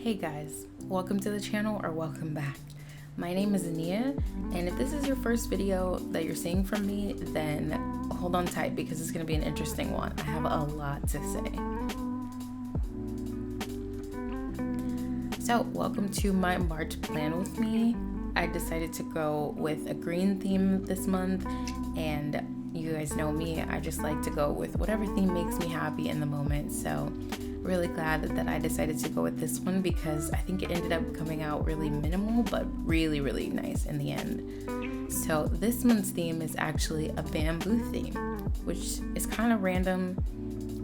Hey guys, welcome to the channel or welcome back. My name is Ania, and if this is your first video that you're seeing from me, then hold on tight because it's going to be an interesting one. I have a lot to say. So welcome to my March plan with me. I decided to go with a green theme this month, and you guys know me, I just like to go with whatever theme makes me happy in the moment. So really glad that I decided to go with this one because I think it ended up coming out really minimal but really nice in the end. So this month's theme is actually a bamboo theme, which is kind of random,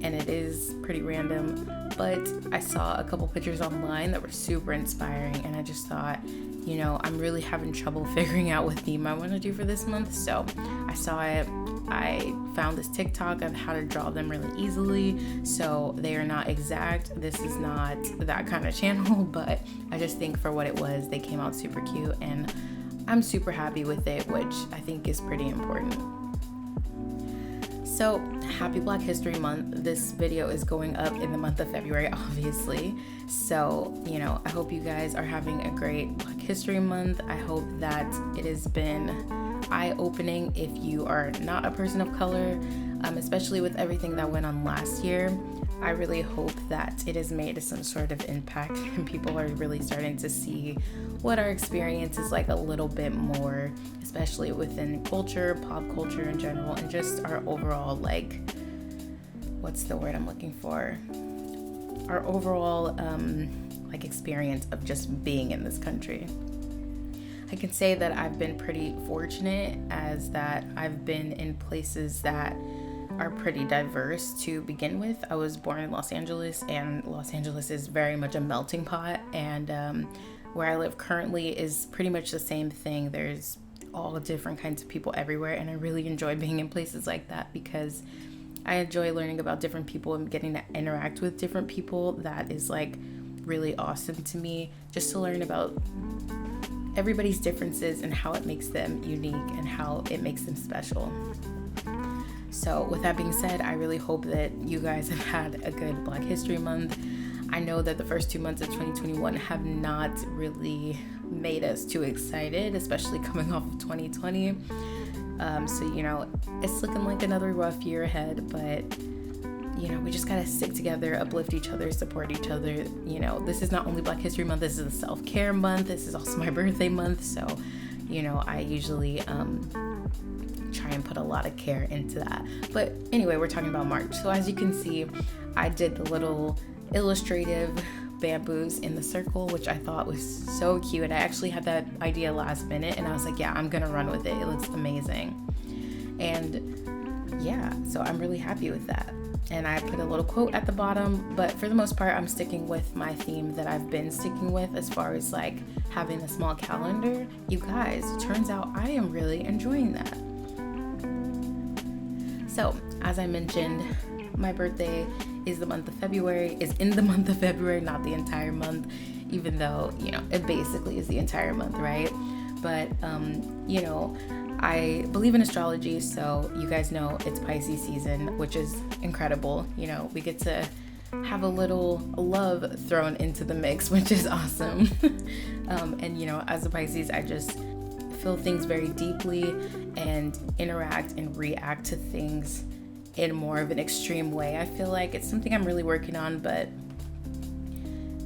and it is pretty random, but I saw a couple pictures online that were super inspiring, and I just thought, you know, I'm really having trouble figuring out what theme I want to do for this month. So I saw it, I found this TikTok of how to draw them really easily, so they are not exact. This is not that kind of channel, but I just think for what it was, they came out super cute, and I'm super happy with it, which I think is pretty important. So happy Black History Month. This video is going up in the month of February, obviously. So, you know, I hope you guys are having a great Black History Month. I hope that it has been eye-opening if you are not a person of color, especially with everything that went on last year. I really hope that it has made some sort of impact and people are really starting to see what our experience is like a little bit more, especially within culture, pop culture in general, and just our overall, like, what's the word I'm looking for? Our overall like experience of just being in this country. I can say that I've been pretty fortunate as that I've been in places that are pretty diverse to begin with. I was born in Los Angeles, and Los Angeles is very much a melting pot, and where I live currently is pretty much the same thing. There's all different kinds of people everywhere, and I really enjoy being in places like that because I enjoy learning about different people and getting to interact with different people. That is like really awesome to me, just to learn about everybody's differences and how it makes them unique and how it makes them special. So with that being said, I really hope that you guys have had a good Black History Month. I know that the first 2 months of 2021 have not really made us too excited, especially coming off of 2020. So, you know, it's looking like another rough year ahead, but you know, we just gotta stick together, uplift each other, support each other. You know, this is not only Black History Month, this is a self-care month. This is also my birthday month. So, you know, I usually try and put a lot of care into that. But anyway, we're talking about March. So as you can see, I did the little illustrative bamboos in the circle, which I thought was so cute. And I actually had that idea last minute, and I was like, yeah, I'm gonna run with it. It looks amazing. And yeah, so I'm really happy with that. And I put a little quote at the bottom, but for the most part, I'm sticking with my theme that I've been sticking with as far as like having a small calendar. You guys, it turns out I am really enjoying that. So, as I mentioned, my birthday is in the month of February, not the entire month, even though, you know, it basically is the entire month, right? But, you know, I believe in astrology, so you guys know it's Pisces season, which is incredible. You know, we get to have a little love thrown into the mix, which is awesome. And, you know, as a Pisces, I just feel things very deeply and interact and react to things in more of an extreme way. I feel like it's something I'm really working on, but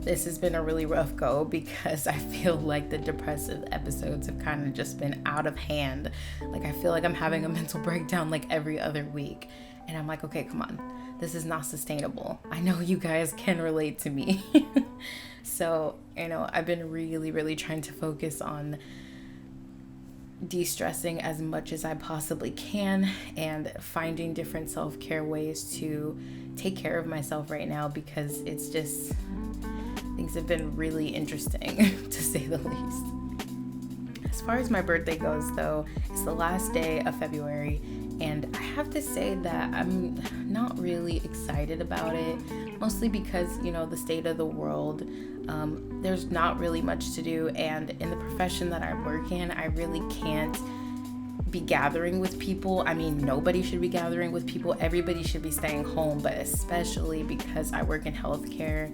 this has been a really rough go because I feel like the depressive episodes have kind of just been out of hand. Like, I feel like I'm having a mental breakdown like every other week. And I'm like, okay, come on. This is not sustainable. I know you guys can relate to me. So, you know, I've been really trying to focus on de-stressing as much as I possibly can and finding different self-care ways to take care of myself right now, because it's just, things have been really interesting to say the least. As far as my birthday goes though, it's the last day of February, and I have to say that I'm not really excited about it, mostly because, you know, the state of the world, there's not really much to do, and in the profession that I work in, I really can't be gathering with people. I mean, nobody should be gathering with people. Everybody should be staying home, but especially because I work in healthcare,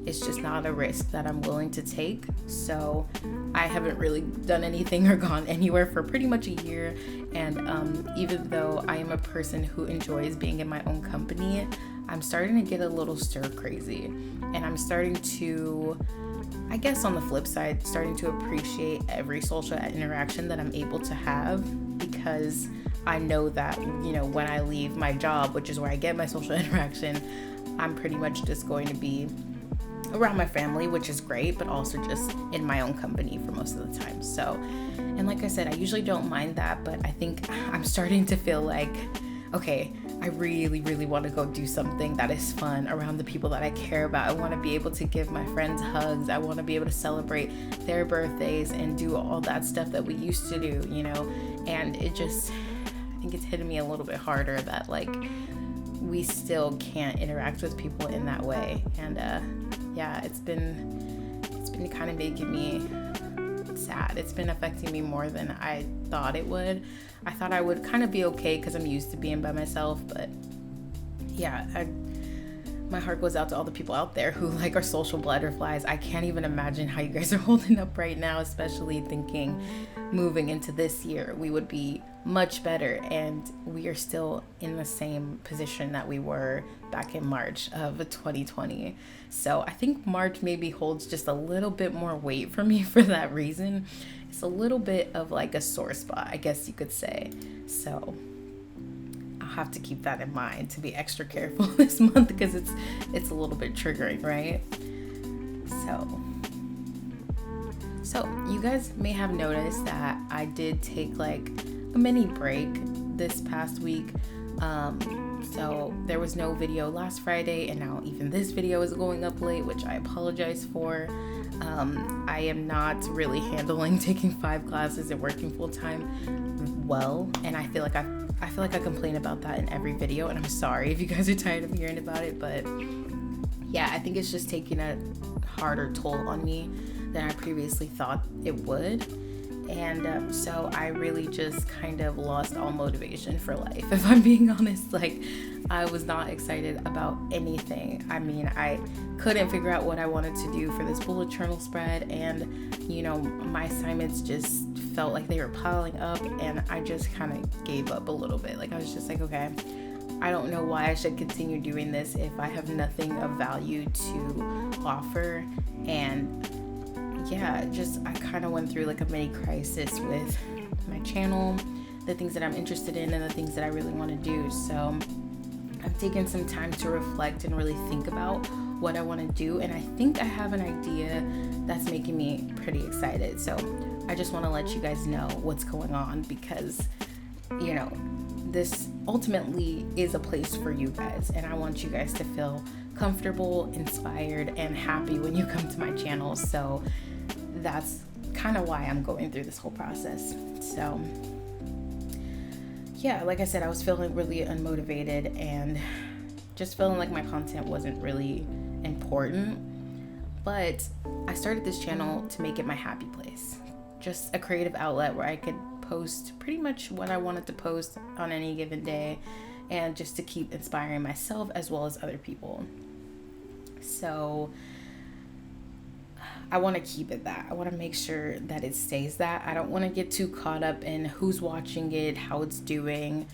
it's just not a risk that I'm willing to take. So I haven't really done anything or gone anywhere for pretty much a year. And even though I am a person who enjoys being in my own company, I'm starting to get a little stir crazy. And I'm starting to, I guess on the flip side, starting to appreciate every social interaction that I'm able to have, because I know that, you know, when I leave my job, which is where I get my social interaction, I'm pretty much just going to be around my family, which is great, but also just in my own company for most of the time. So, and like I said, I usually don't mind that, but I think I'm starting to feel like, okay, I really, really want to go do something that is fun around the people that I care about. I want to be able to give my friends hugs. I want to be able to celebrate their birthdays and do all that stuff that we used to do, you know? And it just, I think it's hitting me a little bit harder that like we still can't interact with people in that way. And yeah, it's been kind of making me sad. It's been affecting me more than I thought it would. I thought I would kind of be okay because I'm used to being by myself, but yeah, my heart goes out to all the people out there who like are social butterflies. I can't even imagine how you guys are holding up right now, especially thinking moving into this year we would be much better, and we are still in the same position that we were back in March of 2020. So I think March maybe holds just a little bit more weight for me for that reason. It's a little bit of like a sore spot, I guess you could say. So I'll have to keep that in mind to be extra careful this month, because it's a little bit triggering, right? So you guys may have noticed that I did take like a mini break this past week. So there was no video last Friday, and now even this video is going up late, which I apologize for. I am not really handling taking 5 classes and working full time well, and I feel like I complain about that in every video, and I'm sorry if you guys are tired of hearing about it, but yeah, I think it's just taking a harder toll on me than I previously thought it would. And so I really just kind of lost all motivation for life, if I'm being honest. Like, I was not excited about anything. I mean, I couldn't figure out what I wanted to do for this bullet journal spread, and you know, my assignments just felt like they were piling up, and I just kind of gave up a little bit. Like, I was just like, okay, I don't know why I should continue doing this if I have nothing of value to offer. And yeah, I kind of went through like a mini crisis with my channel, the things that I'm interested in, and the things that I really want to do. So I've taken some time to reflect and really think about what I want to do, and I think I have an idea that's making me pretty excited. So I just want to let you guys know what's going on, because you know, this ultimately is a place for you guys, and I want you guys to feel comfortable, inspired, and happy when you come to my channel. So that's kind of why I'm going through this whole process. So yeah, like I said, I was feeling really unmotivated and just feeling like my content wasn't really important. But I started this channel to make it my happy place, just a creative outlet where I could post pretty much what I wanted to post on any given day, and just to keep inspiring myself as well as other people. So I want to keep it that. I want to make sure that it stays that. I don't want to get too caught up in who's watching it, how it's doing,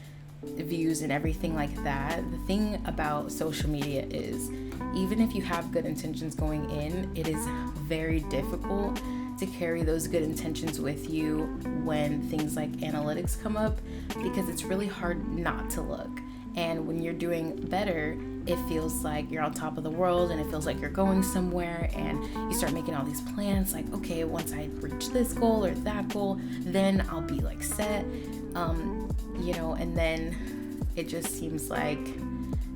views, and everything like that. The thing about social media is, even if you have good intentions going in, it is very difficult to carry those good intentions with you when things like analytics come up, because it's really hard not to look. And when you're doing better, it feels like you're on top of the world, and it feels like you're going somewhere, and you start making all these plans like, okay, once I reach this goal or that goal, then I'll be like set, you know, and then it just seems like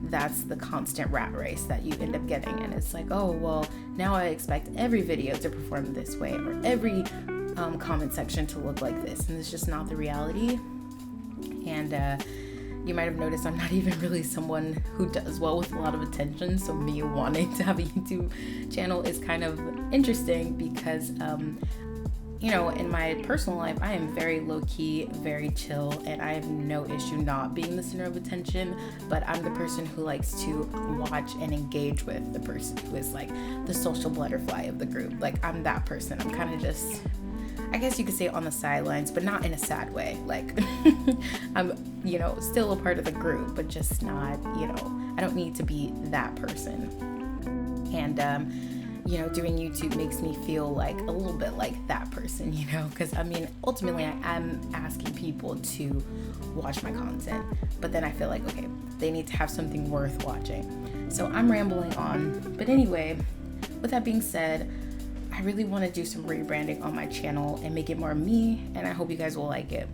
that's the constant rat race that you end up getting. And it's like, oh, well, now I expect every video to perform this way, or every comment section to look like this, and it's just not the reality. And you might have noticed I'm not even really someone who does well with a lot of attention, so me wanting to have a YouTube channel is kind of interesting, because you know, in my personal life, I am very low-key, very chill, and I have no issue not being the center of attention, but I'm the person who likes to watch and engage with the person who is like the social butterfly of the group. Like, I'm that person. I'm kind of just, I guess you could say, on the sidelines, but not in a sad way. Like, I'm, you know, still a part of the group, but just not, you know, I don't need to be that person. And, you know, doing YouTube makes me feel like a little bit like that person, you know, because I mean, ultimately I'm asking people to watch my content, but then I feel like, okay, they need to have something worth watching. So I'm rambling on, but anyway, with that being said, I really want to do some rebranding on my channel and make it more me, and I hope you guys will like it.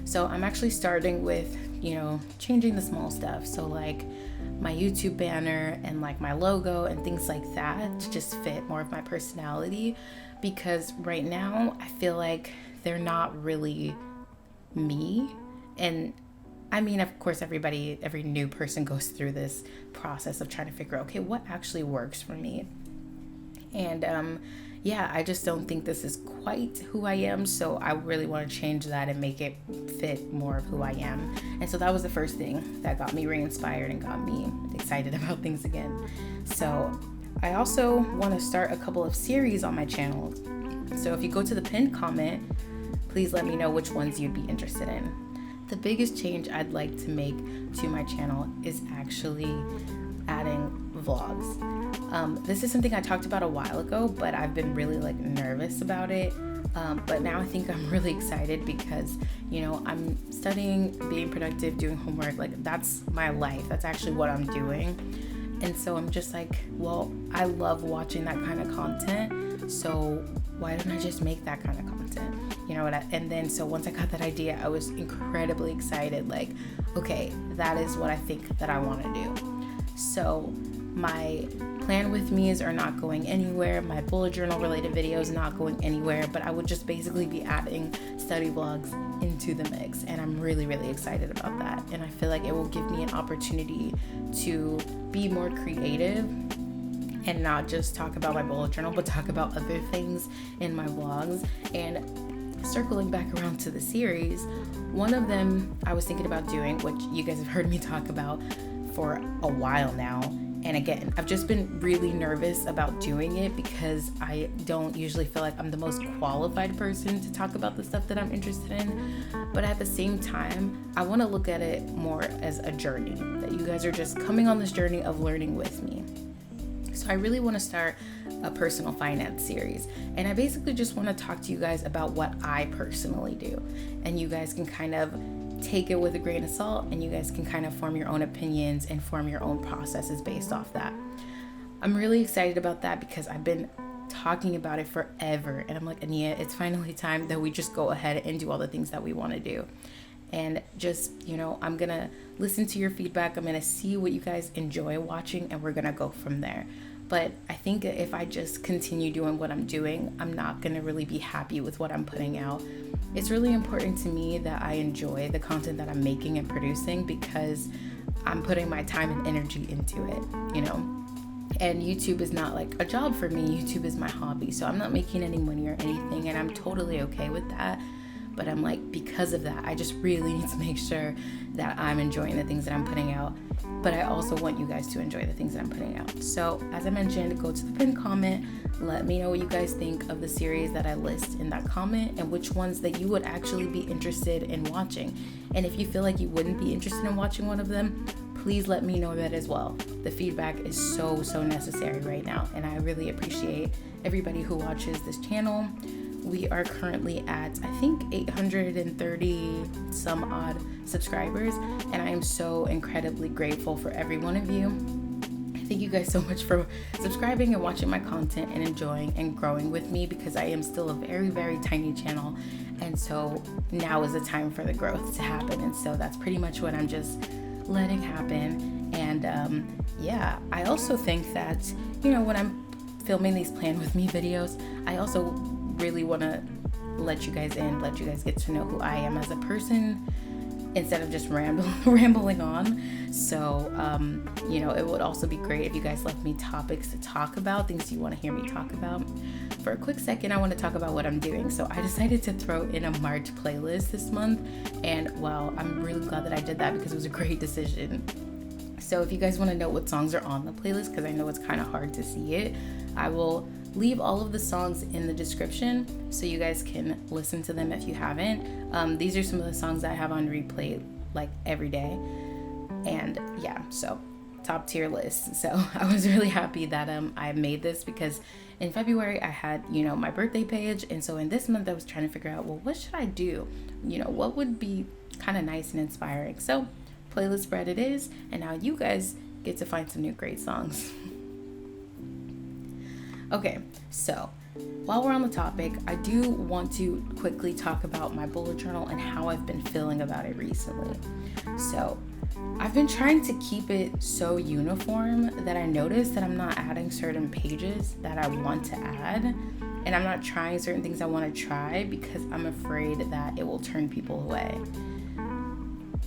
So I'm actually starting with, you know, changing the small stuff. So like my YouTube banner and like my logo and things like that to just fit more of my personality, because right now I feel like they're not really me. And I mean, of course, every new person goes through this process of trying to figure out, okay, what actually works for me. And yeah, I just don't think this is quite who I am. So I really want to change that and make it fit more of who I am. And so that was the first thing that got me re-inspired and got me excited about things again. So I also want to start a couple of series on my channel. So if you go to the pinned comment, please let me know which ones you'd be interested in. The biggest change I'd like to make to my channel is actually adding vlogs. This is something I talked about a while ago, but I've been really like nervous about it. But now I think I'm really excited because, you know, I'm studying, being productive, doing homework. Like, that's my life. That's actually what I'm doing. And so I'm just like, well, I love watching that kind of content. So why don't I just make that kind of content? You know what? And then so once I got that idea, I was incredibly excited. Like, okay, that is what I think that I want to do. So my plan with me's are not going anywhere. My bullet journal related videos not going anywhere, but I would just basically be adding study vlogs into the mix. And I'm really, really excited about that. And I feel like it will give me an opportunity to be more creative and not just talk about my bullet journal, but talk about other things in my vlogs. And circling back around to the series, one of them I was thinking about doing, which you guys have heard me talk about for a while now. And again, I've just been really nervous about doing it because I don't usually feel like I'm the most qualified person to talk about the stuff that I'm interested in. But at the same time, I want to look at it more as a journey, that you guys are just coming on this journey of learning with me. So I really want to start a personal finance series. And I basically just want to talk to you guys about what I personally do. And you guys can kind of take it with a grain of salt, and you guys can kind of form your own opinions and form your own processes based off that. I'm really excited about that because I've been talking about it forever, and I'm like, Ania, it's finally time that we just go ahead and do all the things that we want to do. And just, you know, I'm gonna listen to your feedback. I'm gonna see what you guys enjoy watching, and we're gonna go from there. But I think if I just continue doing what I'm doing, I'm not gonna really be happy with what I'm putting out. It's really important to me that I enjoy the content that I'm making and producing because I'm putting my time and energy into it, you know? And YouTube is not like a job for me. YouTube is my hobby. So I'm not making any money or anything, and I'm totally okay with that. But I'm like, because of that, I just really need to make sure that I'm enjoying the things that I'm putting out. But I also want you guys to enjoy the things that I'm putting out. So as I mentioned, go to the pinned comment. Let me know what you guys think of the series that I list in that comment and which ones that you would actually be interested in watching. And if you feel like you wouldn't be interested in watching one of them, please let me know that as well. The feedback is so necessary right now. And I really appreciate everybody who watches this channel. We are currently at, I think, 830 some odd subscribers, and I am so incredibly grateful for every one of you. Thank you guys so much for subscribing and watching my content and enjoying and growing with me, because I am still a very tiny channel, and so now is the time for the growth to happen. And so that's pretty much what I'm just letting happen. And yeah, I also think that, you know, when I'm filming these plan with me videos, I also really want to let you guys in, let you guys get to know who I am as a person instead of just rambling on. So, you know, it would also be great if you guys left me topics to talk about, things you want to hear me talk about. for a quick second, I want to talk about what I'm doing. So I decided to throw in a March playlist this month, and wow, I'm really glad that I did that because it was a great decision. So if you guys want to know what songs are on the playlist, because I know it's kind of hard to see it, I will leave all of the songs in the description so you guys can listen to them if you haven't. These are some of the songs I have on replay like every day, and yeah, so top tier list. So I was really happy that I made this, because in February I had, you know, my birthday page, and so in this month I was trying to figure out, well, what should I do, you know, what would be kind of nice and inspiring. So playlist spread it is, and now you guys get to find some new great songs. Okay, so while we're on the topic, I do want to quickly talk about my bullet journal and how I've been feeling about it recently. So I've been trying to keep it so uniform that I noticed that I'm not adding certain pages that I want to add, and I'm not trying certain things I want to try because I'm afraid that it will turn people away.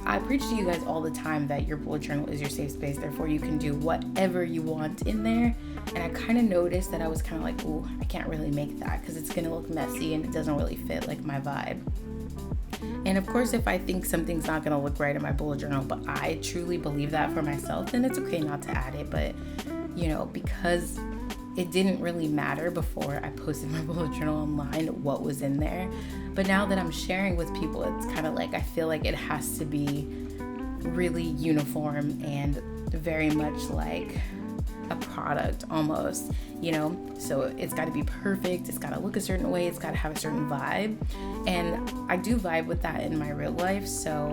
I preach to you guys all the time that your bullet journal is your safe space, therefore you can do whatever you want in there. And I kind of noticed that I was kind of like, ooh, I can't really make that because it's gonna look messy and it doesn't really fit like my vibe. And of course, if I think something's not gonna look right in my bullet journal, but I truly believe that for myself, then it's okay not to add it. But you know, because it didn't really matter before I posted my bullet journal online what was in there, but now that I'm sharing with people, it's kind of like I feel like it has to be really uniform and very much like a product almost, you know. So it's got to be perfect, it's got to look a certain way, it's got to have a certain vibe, and I do vibe with that in my real life. So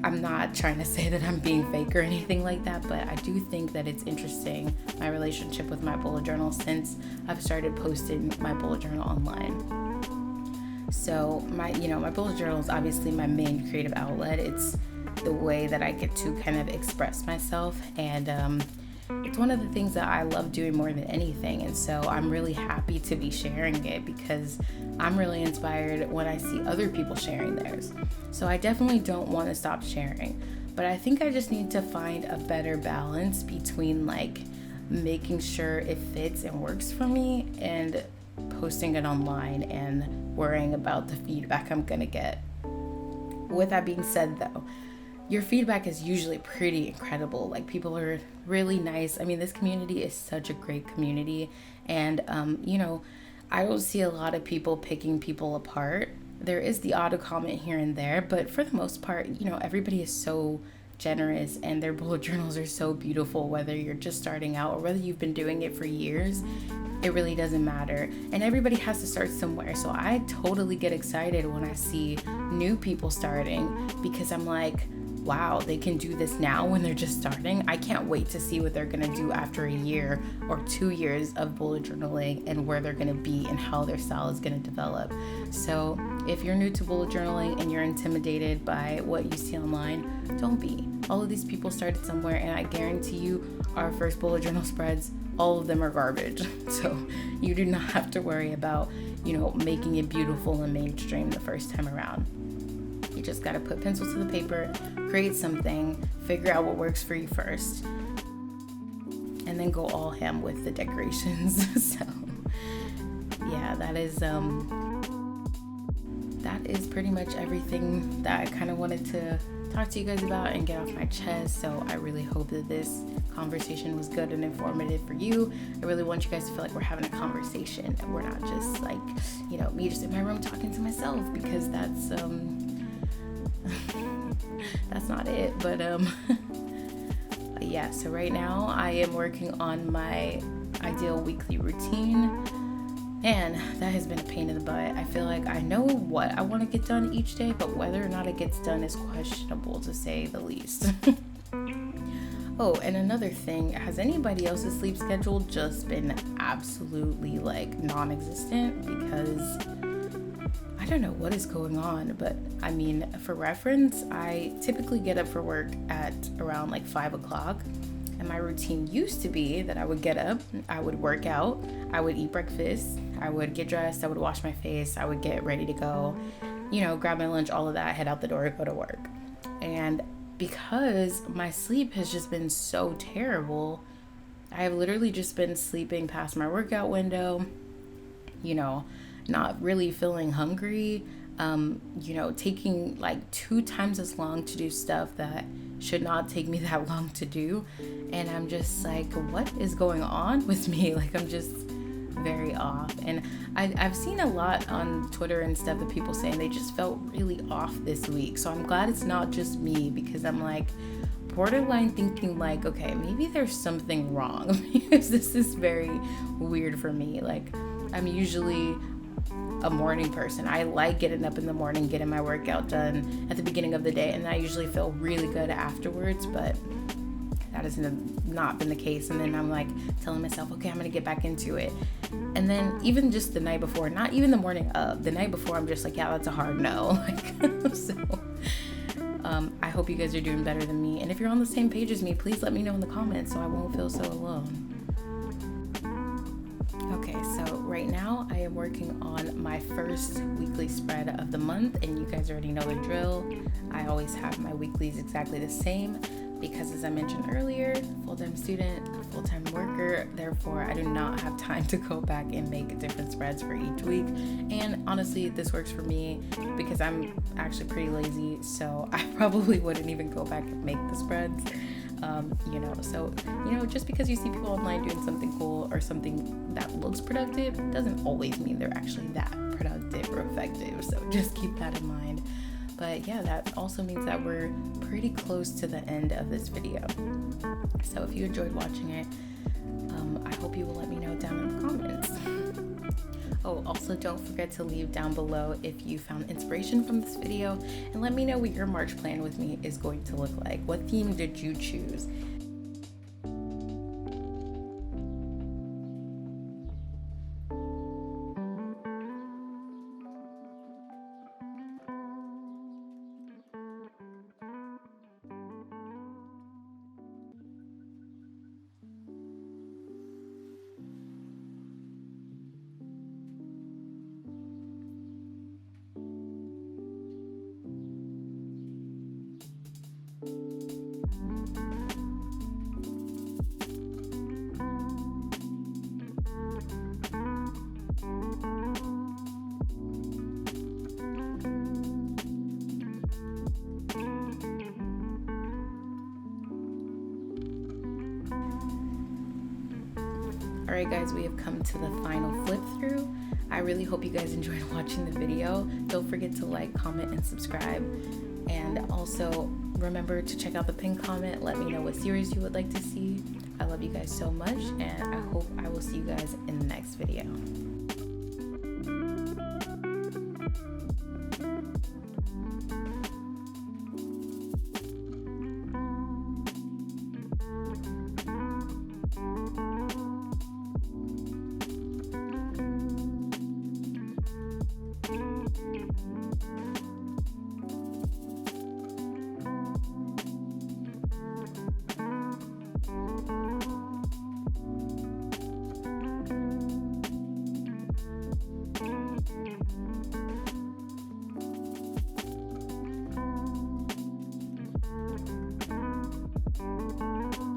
I'm not trying to say that I'm being fake or anything like that, but I do think that it's interesting, my relationship with my bullet journal, since I've started posting my bullet journal online. So my bullet journal is obviously my main creative outlet. It's the way that I get to kind of express myself, and it's one of the things that I love doing more than anything. And so I'm really happy to be sharing it because I'm really inspired when I see other people sharing theirs. So I definitely don't want to stop sharing, but I think I just need to find a better balance between like making sure it fits and works for me and posting it online and worrying about the feedback I'm gonna get. With that being said though, your feedback is usually pretty incredible. Like, people are really nice. I mean, this community is such a great community, and you know, I don't see a lot of people picking people apart. There is the odd comment here and there, but for the most part, you know, everybody is so generous and their bullet journals are so beautiful, whether you're just starting out or whether you've been doing it for years. It really doesn't matter, and everybody has to start somewhere. So I totally get excited when I see new people starting, because I'm like, wow, they can do this now when they're just starting. I can't wait to see what they're gonna do after a year or 2 years of bullet journaling, and where they're gonna be and how their style is gonna develop. So if you're new to bullet journaling and you're intimidated by what you see online, don't be. All of these people started somewhere, and I guarantee you our first bullet journal spreads, all of them are garbage. So you do not have to worry about, you know, making it beautiful and mainstream the first time around. You just got to put pencil to the paper, create something, figure out what works for you first, and then go all ham with the decorations. So yeah, that is pretty much everything that I kind of wanted to talk to you guys about and get off my chest. So I really hope that this conversation was good and informative for you. I really want you guys to feel like we're having a conversation and we're not just like, you know, me just in my room talking to myself, because that's that's not it. But yeah, so right now I am working on my ideal weekly routine, and that has been a pain in the butt. I feel like I know what I want to get done each day, but whether or not it gets done is questionable, to say the least. Oh, and another thing, has anybody else's sleep schedule just been absolutely like non-existent? Because I don't know what is going on, but I mean, for reference, I typically get up for work at around like 5 o'clock. And my routine used to be that I would get up, I would work out, I would eat breakfast, I would get dressed, I would wash my face, I would get ready to go, you know, grab my lunch, all of that, head out the door, go to work. And because my sleep has just been so terrible, I have literally just been sleeping past my workout window. you know, not really feeling hungry, you know, taking like 2 times as long to do stuff that should not take me that long to do. And I'm just like, what is going on with me? Like, I'm just very off. And I've seen a lot on Twitter and stuff that people saying they just felt really off this week. So I'm glad it's not just me, because I'm like borderline thinking like, okay, maybe there's something wrong because this is very weird for me. Like, I'm usually a morning person. I like getting up in the morning, getting my workout done at the beginning of the day, and I usually feel really good afterwards, but that has not been the case. And then I'm like telling myself, okay, I'm gonna get back into it. And then even just the night before, not even the morning of, the night before, I'm just like, yeah, that's a hard no. Like, so I hope you guys are doing better than me. And if you're on the same page as me, please let me know in the comments so I won't feel so alone. Okay, so right now I am working on my first weekly spread of the month, and you guys already know the drill. I always have my weeklies exactly the same because, as I mentioned earlier, full-time student, full-time worker, therefore I do not have time to go back and make different spreads for each week. And honestly, this works for me because I'm actually pretty lazy, so I probably wouldn't even go back and make the spreads. You know, so, you know, just because you see people online doing something cool or something that looks productive doesn't always mean they're actually that productive or effective. So just keep that in mind. But yeah, that also means that we're pretty close to the end of this video. So if you enjoyed watching it, I hope you will let me know down in the comments. Oh, also don't forget to leave down below if you found inspiration from this video, and let me know what your March plan with me is going to look like. What theme did you choose? Alright guys, we have come to the final flip through. I really hope you guys enjoyed watching the video. Don't forget to like, comment, and subscribe. And also remember to check out the pinned comment. Let me know what series you would like to see. I love you guys so much, and I hope I will see you guys in the next video.